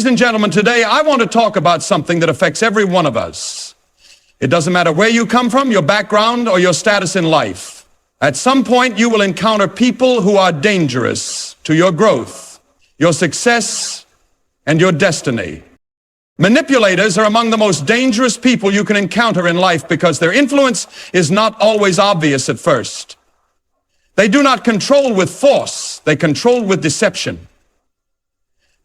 Ladies and gentlemen, today I want to talk about something that affects every one of us. It doesn't matter where you come from, your background, or your status in life. At some point, you will encounter people who are dangerous to your growth, your success, and your destiny. Manipulators are among the most dangerous people you can encounter in life because their influence is not always obvious at first. They do not control with force, they control with deception.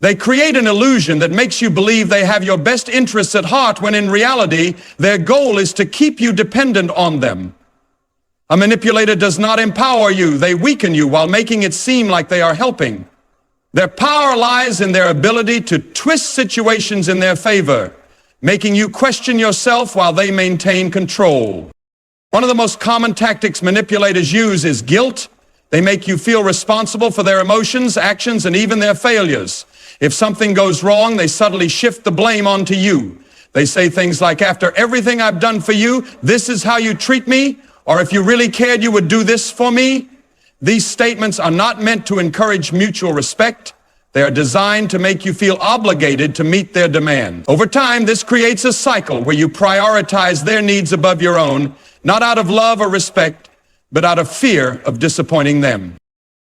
They create an illusion that makes you believe they have your best interests at heart when in reality, their goal is to keep you dependent on them. A manipulator does not empower you, they weaken you while making it seem like they are helping. Their power lies in their ability to twist situations in their favor, making you question yourself while they maintain control. One of the most common tactics manipulators use is guilt. They make you feel responsible for their emotions, actions, and even their failures. If something goes wrong, they subtly shift the blame onto you. They say things like, after everything I've done for you, this is how you treat me, or if you really cared, you would do this for me. These statements are not meant to encourage mutual respect. They are designed to make you feel obligated to meet their demands. Over time, this creates a cycle where you prioritize their needs above your own, not out of love or respect, but out of fear of disappointing them.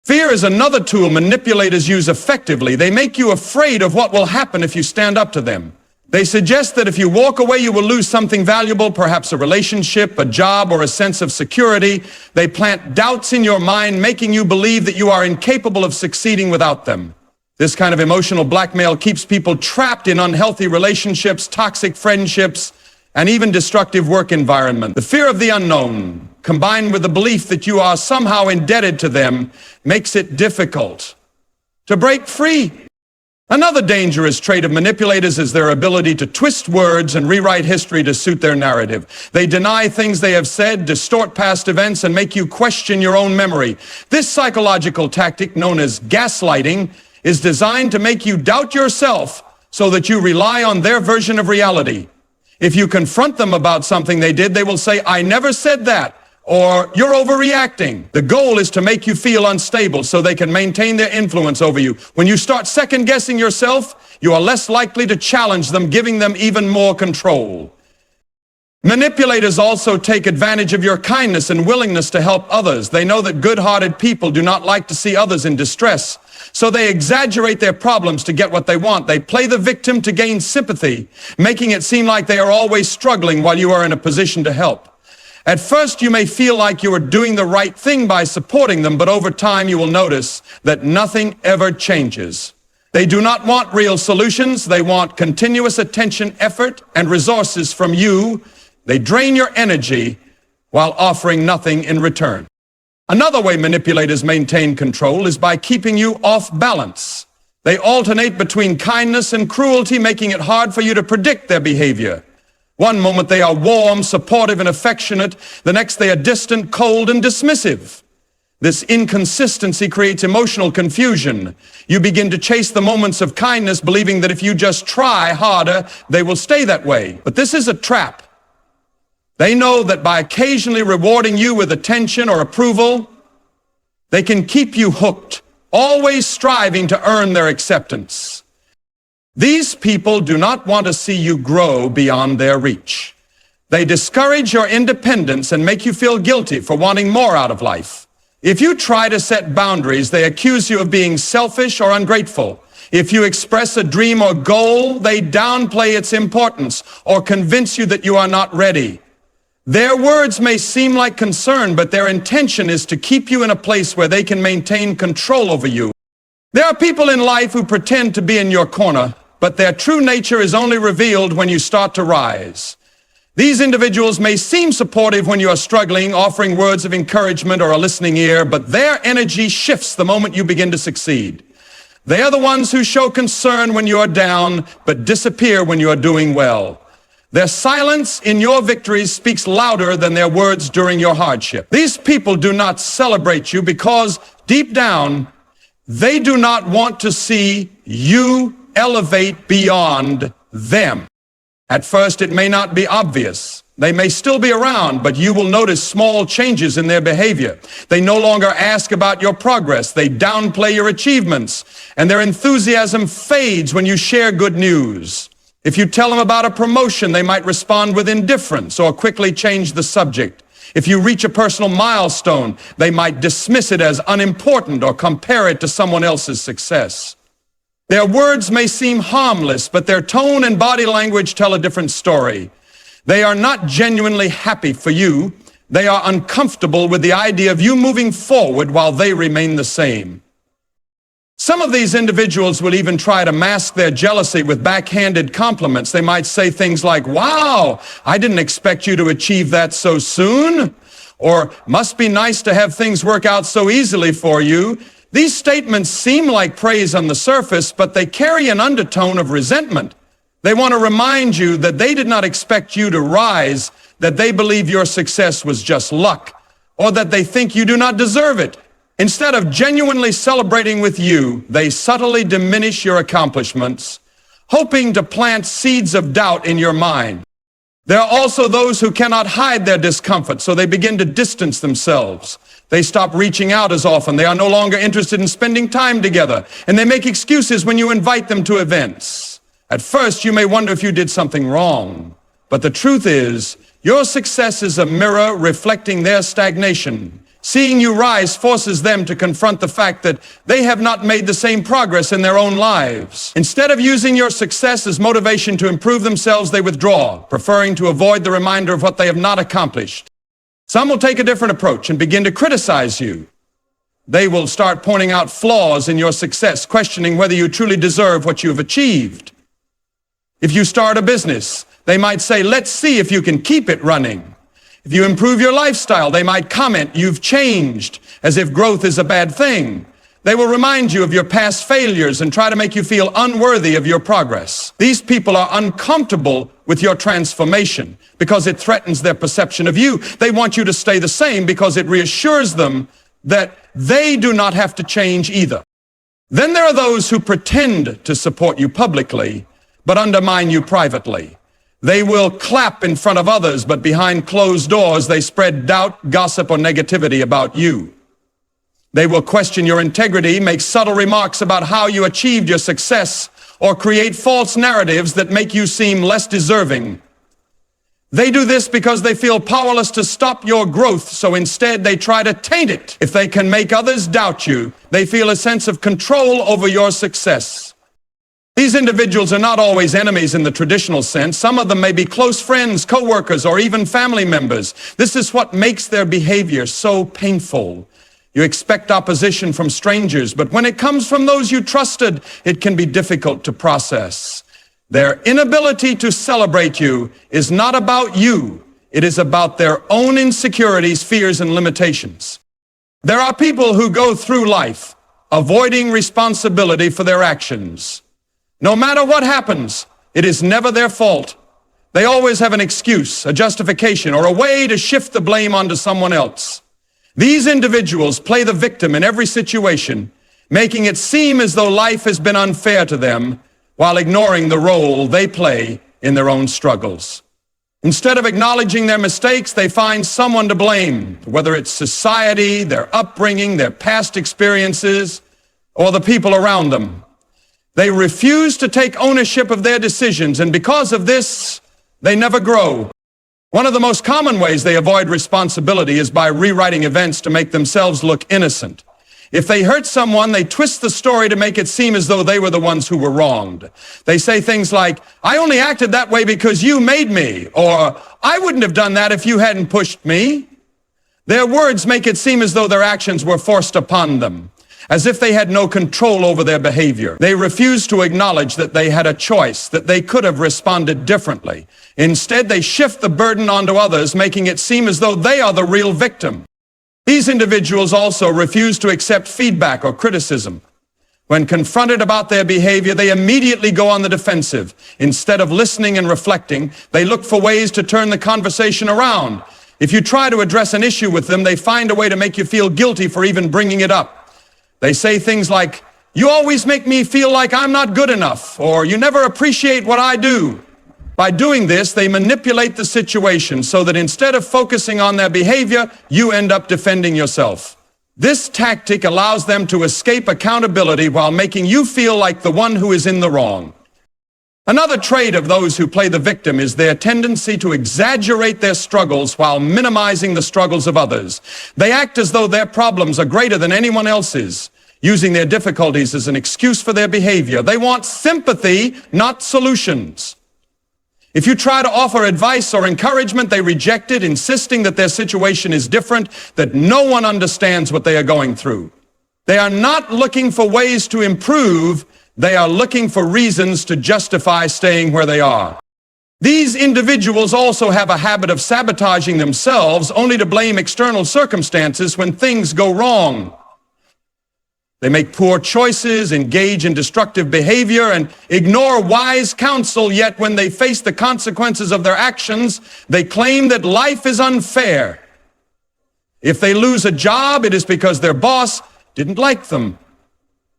Fear is another tool manipulators use effectively. They make you afraid of what will happen if you stand up to them. They suggest that if you walk away, you will lose something valuable, perhaps a relationship, a job, or a sense of security. They plant doubts in your mind, making you believe that you are incapable of succeeding without them. This kind of emotional blackmail keeps people trapped in unhealthy relationships, toxic friendships, and even destructive work environment. The fear of the unknown, combined with the belief that you are somehow indebted to them, makes it difficult to break free. Another dangerous trait of manipulators is their ability to twist words and rewrite history to suit their narrative. They deny things they have said, distort past events, and make you question your own memory. This psychological tactic, known as gaslighting, is designed to make you doubt yourself so that you rely on their version of reality. If you confront them about something they did, they will say, I never said that, or you're overreacting. The goal is to make you feel unstable so they can maintain their influence over you. When you start second-guessing yourself, you are less likely to challenge them, giving them even more control. Manipulators also take advantage of your kindness and willingness to help others. They know that good-hearted people do not like to see others in distress, so they exaggerate their problems to get what they want. They play the victim to gain sympathy, making it seem like they are always struggling while you are in a position to help. At first, you may feel like you are doing the right thing by supporting them, but over time you will notice that nothing ever changes. They do not want real solutions. They want continuous attention, effort, and resources from you. They drain your energy while offering nothing in return. Another way manipulators maintain control is by keeping you off balance. They alternate between kindness and cruelty, making it hard for you to predict their behavior. One moment they are warm, supportive, and affectionate. The next they are distant, cold, and dismissive. This inconsistency creates emotional confusion. You begin to chase the moments of kindness, believing that if you just try harder, they will stay that way. But this is a trap. They know that by occasionally rewarding you with attention or approval, they can keep you hooked, always striving to earn their acceptance. These people do not want to see you grow beyond their reach. They discourage your independence and make you feel guilty for wanting more out of life. If you try to set boundaries, they accuse you of being selfish or ungrateful. If you express a dream or goal, they downplay its importance or convince you that you are not ready. Their words may seem like concern, but their intention is to keep you in a place where they can maintain control over you. There are people in life who pretend to be in your corner, but their true nature is only revealed when you start to rise. These individuals may seem supportive when you are struggling, offering words of encouragement or a listening ear, but their energy shifts the moment you begin to succeed. They are the ones who show concern when you are down, but disappear when you are doing well. Their silence in your victories speaks louder than their words during your hardship. These people do not celebrate you because deep down, they do not want to see you elevate beyond them. At first, it may not be obvious, They may still be around, but you will notice small changes in their behavior. They no longer ask about your progress. They downplay your achievements, and their enthusiasm fades when you share good news. If you tell them about a promotion, they might respond with indifference or quickly change the subject. If you reach a personal milestone, they might dismiss it as unimportant or compare it to someone else's success. Their words may seem harmless, but their tone and body language tell a different story. They are not genuinely happy for you. They are uncomfortable with the idea of you moving forward while they remain the same. Some of these individuals will even try to mask their jealousy with backhanded compliments. They might say things like, "Wow, I didn't expect you to achieve that so soon," or "Must be nice to have things work out so easily for you." These statements seem like praise on the surface, but they carry an undertone of resentment. They want to remind you that they did not expect you to rise, that they believe your success was just luck, or that they think you do not deserve it. Instead of genuinely celebrating with you, they subtly diminish your accomplishments, hoping to plant seeds of doubt in your mind. There are also those who cannot hide their discomfort, so they begin to distance themselves. They stop reaching out as often. They are no longer interested in spending time together, and they make excuses when you invite them to events. At first, you may wonder if you did something wrong, but the truth is, your success is a mirror reflecting their stagnation. Seeing you rise forces them to confront the fact that they have not made the same progress in their own lives. Instead of using your success as motivation to improve themselves, they withdraw, preferring to avoid the reminder of what they have not accomplished. Some will take a different approach and begin to criticize you. They will start pointing out flaws in your success, questioning whether you truly deserve what you have achieved. If you start a business, they might say, "Let's see if you can keep it running." If you improve your lifestyle, they might comment, "You've changed," as if growth is a bad thing. They will remind you of your past failures and try to make you feel unworthy of your progress. These people are uncomfortable with your transformation because it threatens their perception of you. They want you to stay the same because it reassures them that they do not have to change either. Then there are those who pretend to support you publicly, but undermine you privately. They will clap in front of others, but behind closed doors, they spread doubt, gossip, or negativity about you. They will question your integrity, make subtle remarks about how you achieved your success, or create false narratives that make you seem less deserving. They do this because they feel powerless to stop your growth, so instead they try to taint it. If they can make others doubt you, they feel a sense of control over your success. These individuals are not always enemies in the traditional sense. Some of them may be close friends, co-workers, or even family members. This is what makes their behavior so painful. You expect opposition from strangers, but when it comes from those you trusted, it can be difficult to process. Their inability to celebrate you is not about you. It is about their own insecurities, fears, and limitations. There are people who go through life avoiding responsibility for their actions. No matter what happens, it is never their fault. They always have an excuse, a justification, or a way to shift the blame onto someone else. These individuals play the victim in every situation, making it seem as though life has been unfair to them while ignoring the role they play in their own struggles. Instead of acknowledging their mistakes, they find someone to blame, whether it's society, their upbringing, their past experiences, or the people around them. They refuse to take ownership of their decisions, and because of this, they never grow. One of the most common ways they avoid responsibility is by rewriting events to make themselves look innocent. If they hurt someone, they twist the story to make it seem as though they were the ones who were wronged. They say things like, "I only acted that way because you made me," or "I wouldn't have done that if you hadn't pushed me." Their words make it seem as though their actions were forced upon them, as if they had no control over their behavior. They refuse to acknowledge that they had a choice, that they could have responded differently. Instead, they shift the burden onto others, making it seem as though they are the real victim. These individuals also refuse to accept feedback or criticism. When confronted about their behavior, they immediately go on the defensive. Instead of listening and reflecting, they look for ways to turn the conversation around. If you try to address an issue with them, they find a way to make you feel guilty for even bringing it up. They say things like, "You always make me feel like I'm not good enough," or "You never appreciate what I do." By doing this, they manipulate the situation so that instead of focusing on their behavior, you end up defending yourself. This tactic allows them to escape accountability while making you feel like the one who is in the wrong. Another trait of those who play the victim is their tendency to exaggerate their struggles while minimizing the struggles of others. They act as though their problems are greater than anyone else's, using their difficulties as an excuse for their behavior. They want sympathy, not solutions. If you try to offer advice or encouragement, they reject it, insisting that their situation is different, that no one understands what they are going through. They are not looking for ways to improve. They are looking for reasons to justify staying where they are. These individuals also have a habit of sabotaging themselves, only to blame external circumstances when things go wrong. They make poor choices, engage in destructive behavior, and ignore wise counsel, yet when they face the consequences of their actions, they claim that life is unfair. If they lose a job, it is because their boss didn't like them.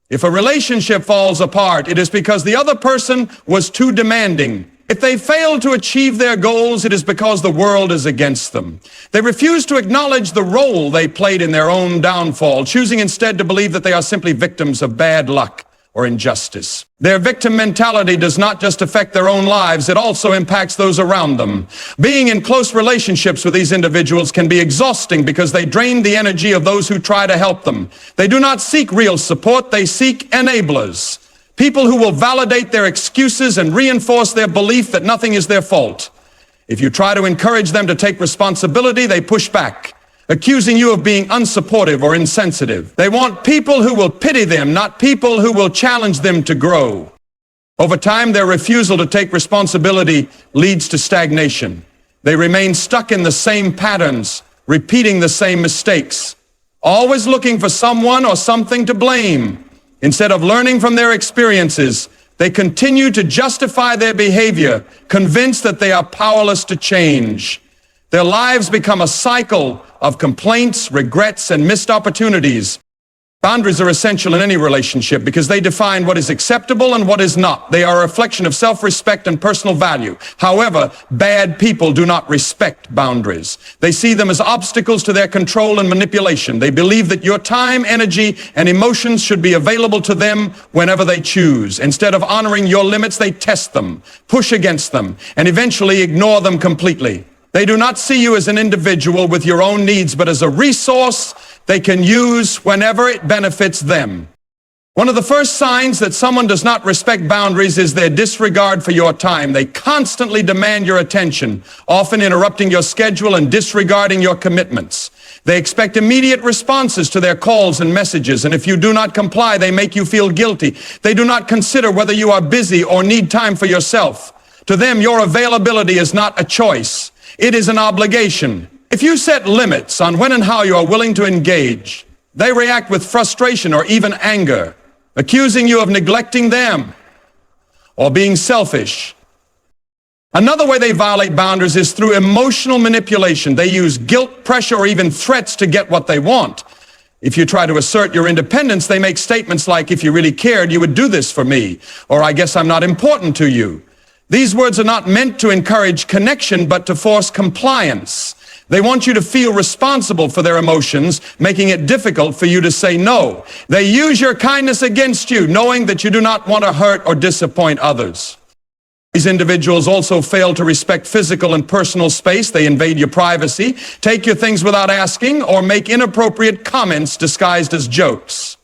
If a relationship falls apart, it is because the other person was too demanding. If they fail to achieve their goals, it is because the world is against them. They refuse to acknowledge the role they played in their own downfall, choosing instead to believe that they are simply victims of bad luck or injustice. Their victim mentality does not just affect their own lives, it also impacts those around them. Being in close relationships with these individuals can be exhausting because they drain the energy of those who try to help them. They do not seek real support, they seek enablers. People who will validate their excuses and reinforce their belief that nothing is their fault. If you try to encourage them to take responsibility, they push back, accusing you of being unsupportive or insensitive. They want people who will pity them, not people who will challenge them to grow. Over time, their refusal to take responsibility leads to stagnation. They remain stuck in the same patterns, repeating the same mistakes, always looking for someone or something to blame. Instead of learning from their experiences, they continue to justify their behavior, convinced that they are powerless to change. Their lives become a cycle of complaints, regrets, and missed opportunities. Boundaries are essential in any relationship because they define what is acceptable and what is not. They are a reflection of self-respect and personal value. However, bad people do not respect boundaries. They see them as obstacles to their control and manipulation. They believe that your time, energy, and emotions should be available to them whenever they choose. Instead of honoring your limits, they test them, push against them, and eventually ignore them completely. They do not see you as an individual with your own needs, but as a resource they can use whenever it benefits them. One of the first signs that someone does not respect boundaries is their disregard for your time. They constantly demand your attention, often interrupting your schedule and disregarding your commitments. They expect immediate responses to their calls and messages, and if you do not comply, they make you feel guilty. They do not consider whether you are busy or need time for yourself. To them, your availability is not a choice. It is an obligation. If you set limits on when and how you are willing to engage, they react with frustration or even anger, accusing you of neglecting them or being selfish. Another way they violate boundaries is through emotional manipulation. They use guilt, pressure, or even threats to get what they want. If you try to assert your independence, they make statements like, "If you really cared, you would do this for me," or "I guess I'm not important to you." These words are not meant to encourage connection, but to force compliance. They want you to feel responsible for their emotions, making it difficult for you to say no. They use your kindness against you, knowing that you do not want to hurt or disappoint others. These individuals also fail to respect physical and personal space. They invade your privacy, take your things without asking, or make inappropriate comments disguised as jokes.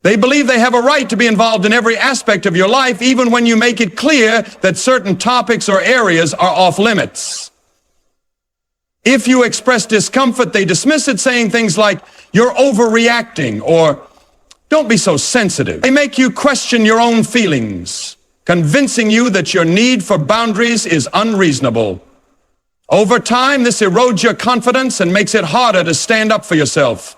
They believe they have a right to be involved in every aspect of your life, even when you make it clear that certain topics or areas are off limits. If you express discomfort, they dismiss it, saying things like, "You're overreacting," or "Don't be so sensitive." They make you question your own feelings, convincing you that your need for boundaries is unreasonable. Over time, this erodes your confidence and makes it harder to stand up for yourself.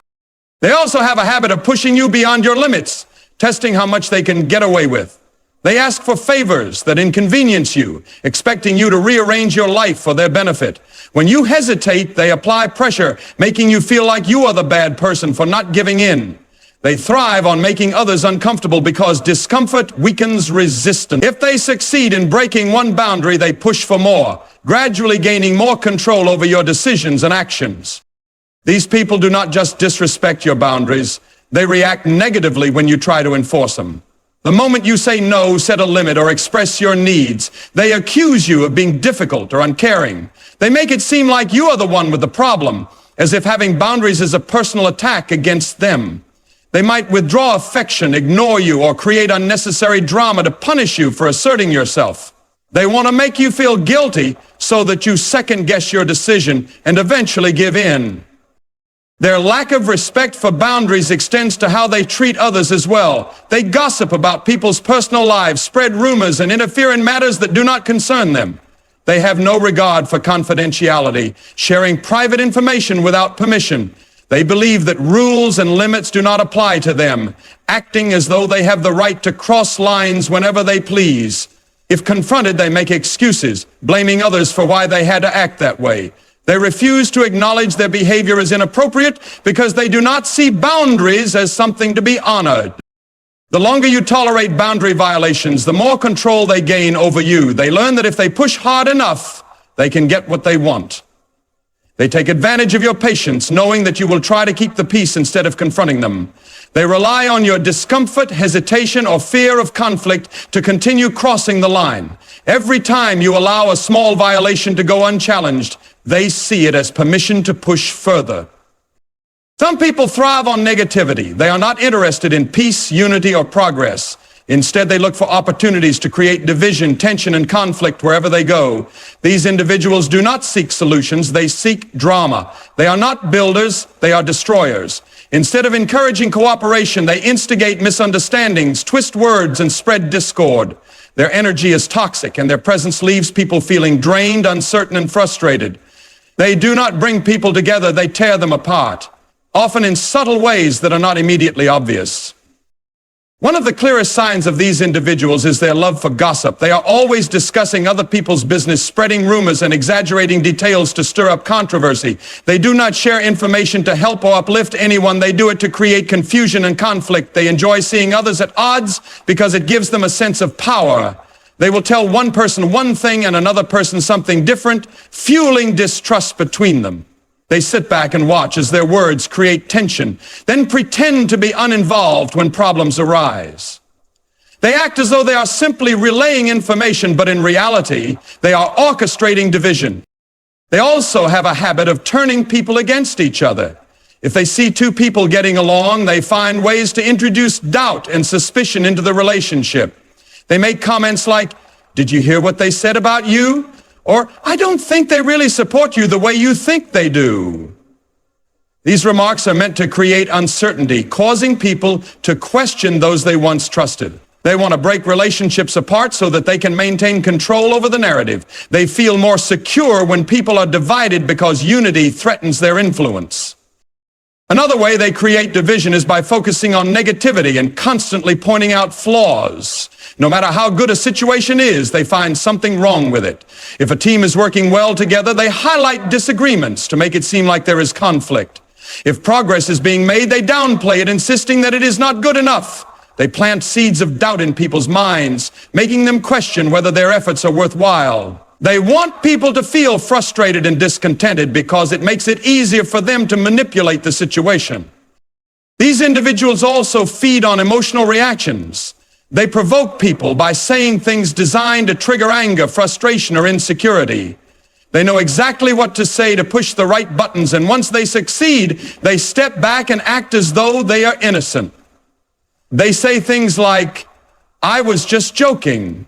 They also have a habit of pushing you beyond your limits, testing how much they can get away with. They ask for favors that inconvenience you, expecting you to rearrange your life for their benefit. When you hesitate, they apply pressure, making you feel like you are the bad person for not giving in. They thrive on making others uncomfortable because discomfort weakens resistance. If they succeed in breaking one boundary, they push for more, gradually gaining more control over your decisions and actions. These people do not just disrespect your boundaries, they react negatively when you try to enforce them. The moment you say no, set a limit, or express your needs, they accuse you of being difficult or uncaring. They make it seem like you are the one with the problem, as if having boundaries is a personal attack against them. They might withdraw affection, ignore you, or create unnecessary drama to punish you for asserting yourself. They want to make you feel guilty so that you second-guess your decision and eventually give in. Their lack of respect for boundaries extends to how they treat others as well. They gossip about people's personal lives, spread rumors, and interfere in matters that do not concern them. They have no regard for confidentiality, sharing private information without permission. They believe that rules and limits do not apply to them, acting as though they have the right to cross lines whenever they please. If confronted, they make excuses, blaming others for why they had to act that way. They refuse to acknowledge their behavior as inappropriate because they do not see boundaries as something to be honored. The longer you tolerate boundary violations, the more control they gain over you. They learn that if they push hard enough, they can get what they want. They take advantage of your patience, knowing that you will try to keep the peace instead of confronting them. They rely on your discomfort, hesitation, or fear of conflict to continue crossing the line. Every time you allow a small violation to go unchallenged, they see it as permission to push further. Some people thrive on negativity. They are not interested in peace, unity, or progress. Instead, they look for opportunities to create division, tension, and conflict wherever they go. These individuals do not seek solutions, they seek drama. They are not builders, they are destroyers. Instead of encouraging cooperation, they instigate misunderstandings, twist words, and spread discord. Their energy is toxic, and their presence leaves people feeling drained, uncertain, and frustrated. They do not bring people together, they tear them apart, often in subtle ways that are not immediately obvious. One of the clearest signs of these individuals is their love for gossip. They are always discussing other people's business, spreading rumors and exaggerating details to stir up controversy. They do not share information to help or uplift anyone. They do it to create confusion and conflict. They enjoy seeing others at odds because it gives them a sense of power. They will tell one person one thing and another person something different, fueling distrust between them. They sit back and watch as their words create tension, then pretend to be uninvolved when problems arise. They act as though they are simply relaying information, but in reality, they are orchestrating division. They also have a habit of turning people against each other. If they see two people getting along, they find ways to introduce doubt and suspicion into the relationship. They make comments like, "Did you hear what they said about you?" Or, "I don't think they really support you the way you think they do." These remarks are meant to create uncertainty, causing people to question those they once trusted. They want to break relationships apart so that they can maintain control over the narrative. They feel more secure when people are divided because unity threatens their influence. Another way they create division is by focusing on negativity and constantly pointing out flaws. No matter how good a situation is, they find something wrong with it. If a team is working well together, they highlight disagreements to make it seem like there is conflict. If progress is being made, they downplay it, insisting that it is not good enough. They plant seeds of doubt in people's minds, making them question whether their efforts are worthwhile. They want people to feel frustrated and discontented because it makes it easier for them to manipulate the situation. These individuals also feed on emotional reactions. They provoke people by saying things designed to trigger anger, frustration, or insecurity. They know exactly what to say to push the right buttons, and once they succeed, they step back and act as though they are innocent. They say things like, "I was just joking,"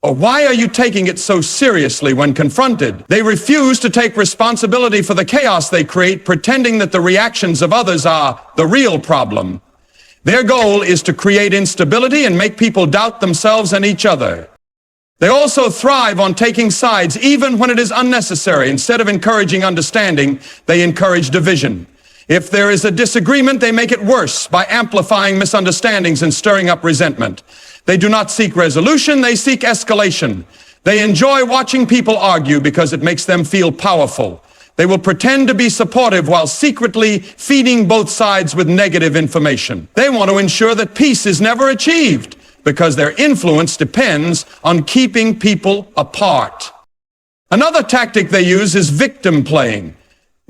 or "Why are you taking it so seriously?" when confronted. They refuse to take responsibility for the chaos they create, pretending that the reactions of others are the real problem. Their goal is to create instability and make people doubt themselves and each other. They also thrive on taking sides, even when it is unnecessary. Instead of encouraging understanding, they encourage division. If there is a disagreement, they make it worse by amplifying misunderstandings and stirring up resentment. They do not seek resolution, they seek escalation. They enjoy watching people argue because it makes them feel powerful. They will pretend to be supportive while secretly feeding both sides with negative information. They want to ensure that peace is never achieved because their influence depends on keeping people apart. Another tactic they use is victim playing.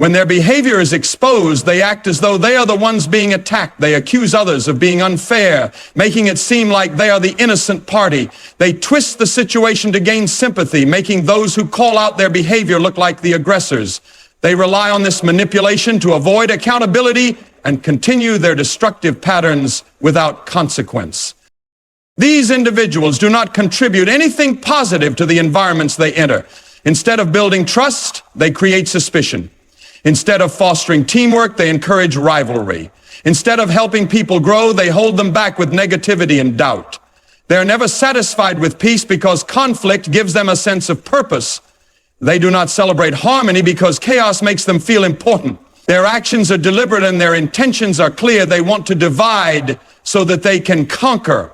When their behavior is exposed, they act as though they are the ones being attacked. They accuse others of being unfair, making it seem like they are the innocent party. They twist the situation to gain sympathy, making those who call out their behavior look like the aggressors. They rely on this manipulation to avoid accountability and continue their destructive patterns without consequence. These individuals do not contribute anything positive to the environments they enter. Instead of building trust, they create suspicion. Instead of fostering teamwork, they encourage rivalry. Instead of helping people grow, they hold them back with negativity and doubt. They are never satisfied with peace because conflict gives them a sense of purpose. They do not celebrate harmony because chaos makes them feel important. Their actions are deliberate and their intentions are clear. They want to divide so that they can conquer.